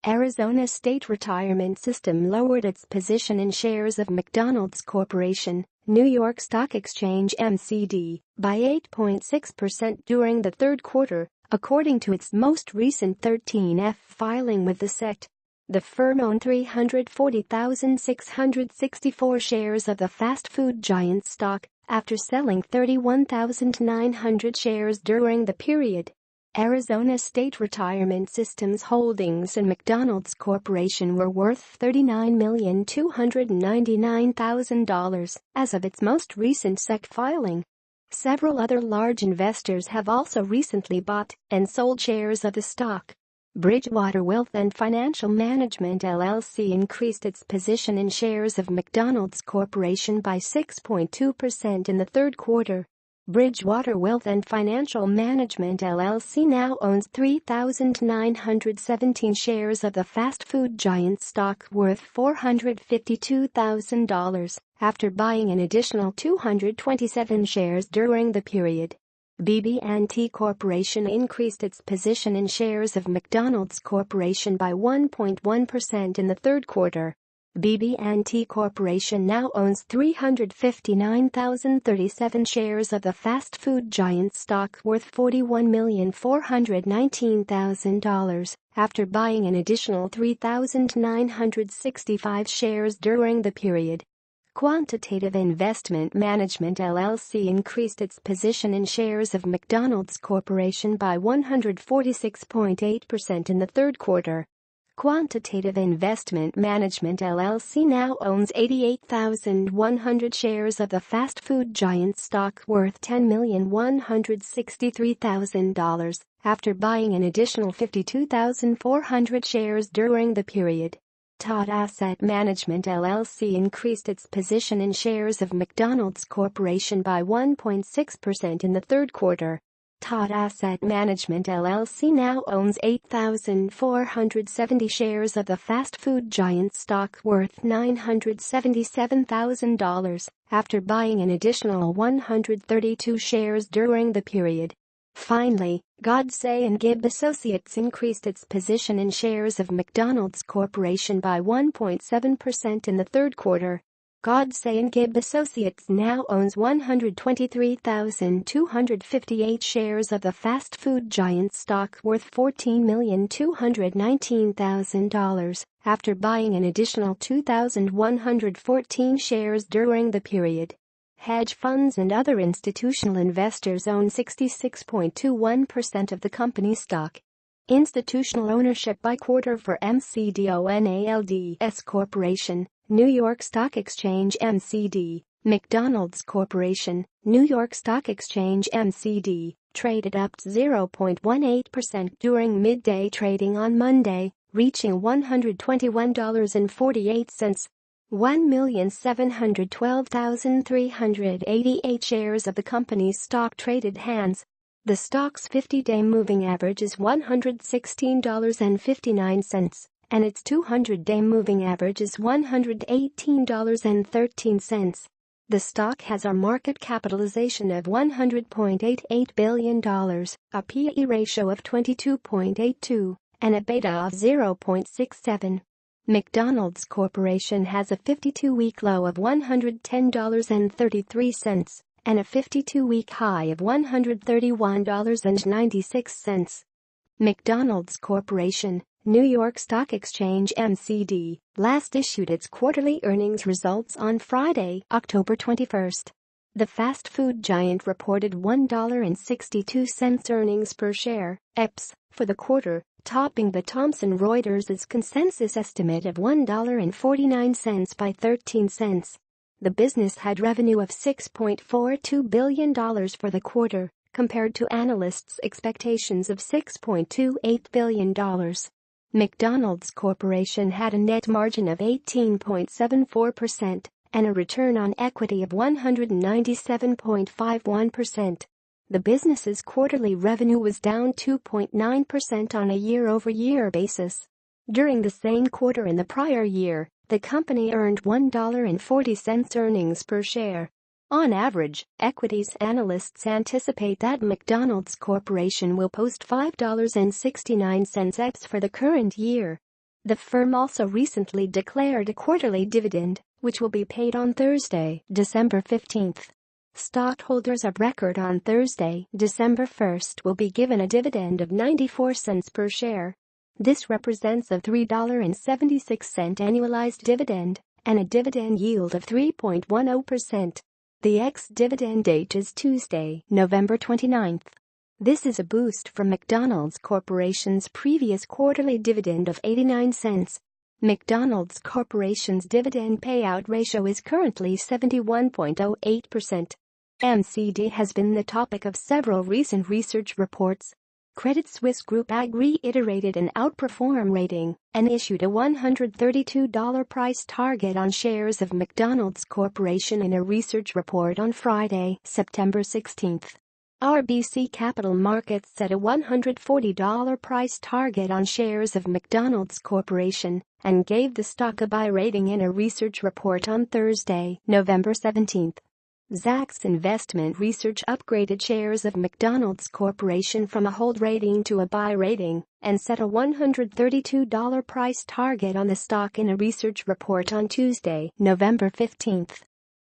Arizona State Retirement System lowered its position in shares of McDonald's Corporation, New York Stock Exchange MCD, by 8.6% during the third quarter, according to its most recent 13F filing with the SEC. The firm owned 340,664 shares of the fast food giant stock, after selling 31,900 shares during the period. Arizona State Retirement System's holdings in McDonald's Corporation were worth $39,299,000 as of its most recent SEC filing. Several other large investors have also recently bought and sold shares of the stock. Bridgewater Wealth and Financial Management LLC increased its position in shares of McDonald's Corporation by 6.2% in the third quarter. Bridgewater Wealth and Financial Management LLC now owns 3,917 shares of the fast food giant stock worth $452,000 after buying an additional 227 shares during the period. BB&T Corporation increased its position in shares of McDonald's Corporation by 1.1% in the third quarter. BB&T Corporation now owns 359,037 shares of the fast food giant stock worth $41,419,000 after buying an additional 3,965 shares during the period. Quantitative Investment Management LLC increased its position in shares of McDonald's Corporation by 146.8% in the third quarter. Quantitative Investment Management LLC now owns 88,100 shares of the fast food giant stock worth $10,163,000 after buying an additional 52,400 shares during the period. Todd Asset Management LLC increased its position in shares of McDonald's Corporation by 1.6% in the third quarter. Todd Asset Management LLC now owns 8,470 shares of the fast food giant stock worth $977,000 after buying an additional 132 shares during the period. Finally, Godsey & Gibb Associates increased its position in shares of McDonald's Corporation by 1.7% in the third quarter. Godsey & Gibb Associates now owns 123,258 shares of the fast food giant stock worth $14,219,000 after buying an additional 2,114 shares during the period. Hedge funds and other institutional investors own 66.21% of the company's stock. Institutional ownership by quarter for McDonald's Corporation, New York Stock Exchange MCD, McDonald's Corporation, New York Stock Exchange MCD, traded up 0.18% during midday trading on Monday, reaching $121.48. 1,712,388 shares of the company's stock traded hands. The stock's 50-day moving average is $116.59, and its 200-day moving average is $118.13. The stock has a market capitalization of $100.88 billion, a P/E ratio of 22.82, and a beta of 0.67. McDonald's Corporation has a 52-week low of $110.33 and a 52-week high of $131.96. McDonald's Corporation, New York Stock Exchange MCD, last issued its quarterly earnings results on Friday, October 21. The fast food giant reported $1.62 earnings per share, EPS, for the quarter, topping the Thomson Reuters' consensus estimate of $1.49 by 13 cents. The business had revenue of $6.42 billion for the quarter, compared to analysts' expectations of $6.28 billion. McDonald's Corporation had a net margin of 18.74% and a return on equity of 197.51%. The business's quarterly revenue was down 2.9% on a year-over-year basis. During the same quarter in the prior year, the company earned $1.40 earnings per share. On average, equities analysts anticipate that McDonald's Corporation will post $5.69 EPS for the current year. The firm also recently declared a quarterly dividend, which will be paid on Thursday, December 15th. Stockholders of record on Thursday, December 1st will be given a dividend of 94 cents per share. This represents a $3.76 annualized dividend and a dividend yield of 3.10%. The ex-dividend date is Tuesday, November 29th. This is a boost from McDonald's Corporation's previous quarterly dividend of 89 cents. McDonald's Corporation's dividend payout ratio is currently 71.08%. MCD has been the topic of several recent research reports. Credit Suisse Group AG reiterated an outperform rating and issued a $132 price target on shares of McDonald's Corporation in a research report on Friday, September 16. RBC Capital Markets set a $140 price target on shares of McDonald's Corporation and gave the stock a buy rating in a research report on Thursday, November 17. Zacks Investment Research upgraded shares of McDonald's Corporation from a hold rating to a buy rating and set a $132 price target on the stock in a research report on Tuesday, November 15.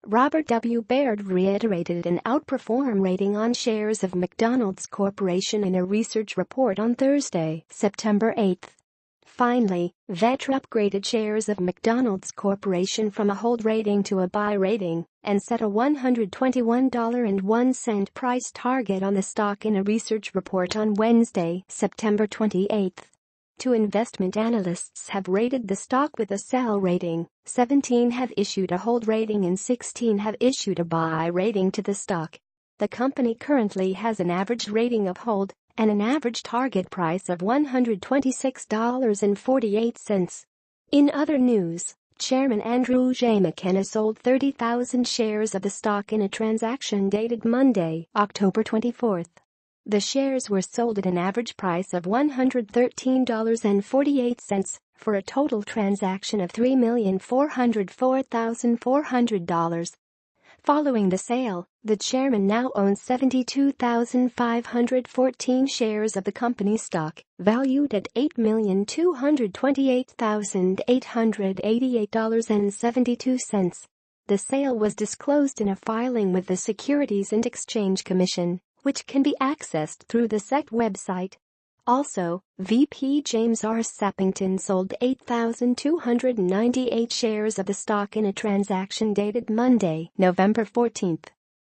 Robert W. Baird reiterated an outperform rating on shares of McDonald's Corporation in a research report on Thursday, September 8. Finally, Vetra upgraded shares of McDonald's Corporation from a hold rating to a buy rating and set a $121.01 price target on the stock in a research report on Wednesday, September 28. Two investment analysts have rated the stock with a sell rating, 17 have issued a hold rating and 16 have issued a buy rating to the stock. The company currently has an average rating of hold and an average target price of $126.48. In other news, Chairman Andrew J. McKenna sold 30,000 shares of the stock in a transaction dated Monday, October 24. The shares were sold at an average price of $113.48 for a total transaction of $3,404,400. Following the sale, the chairman now owns 72,514 shares of the company's stock, valued at $8,228,888.72. The sale was disclosed in a filing with the Securities and Exchange Commission, which can be accessed through the SEC website. Also, VP James R. Sappington sold 8,298 shares of the stock in a transaction dated Monday, November 14.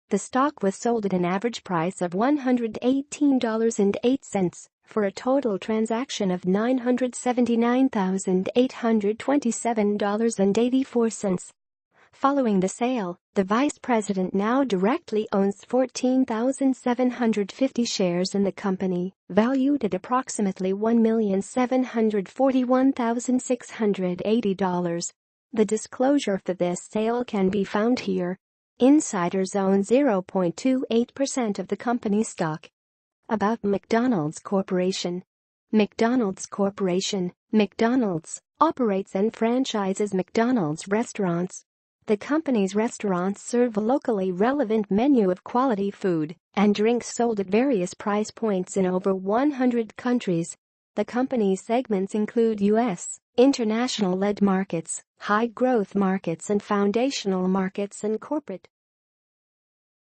The stock was sold at an average price of $118.08 for a total transaction of $979,827.84. Following the sale, the vice president now directly owns 14,750 shares in the company, valued at approximately $1,741,680. The disclosure for this sale can be found here. Insiders own 0.28% of the company's stock. About McDonald's Corporation. McDonald's Corporation, McDonald's, operates and franchises McDonald's restaurants. The company's restaurants serve a locally relevant menu of quality food and drinks sold at various price points in over 100 countries. The company's segments include U.S., international-led markets, high-growth markets and foundational markets and corporate.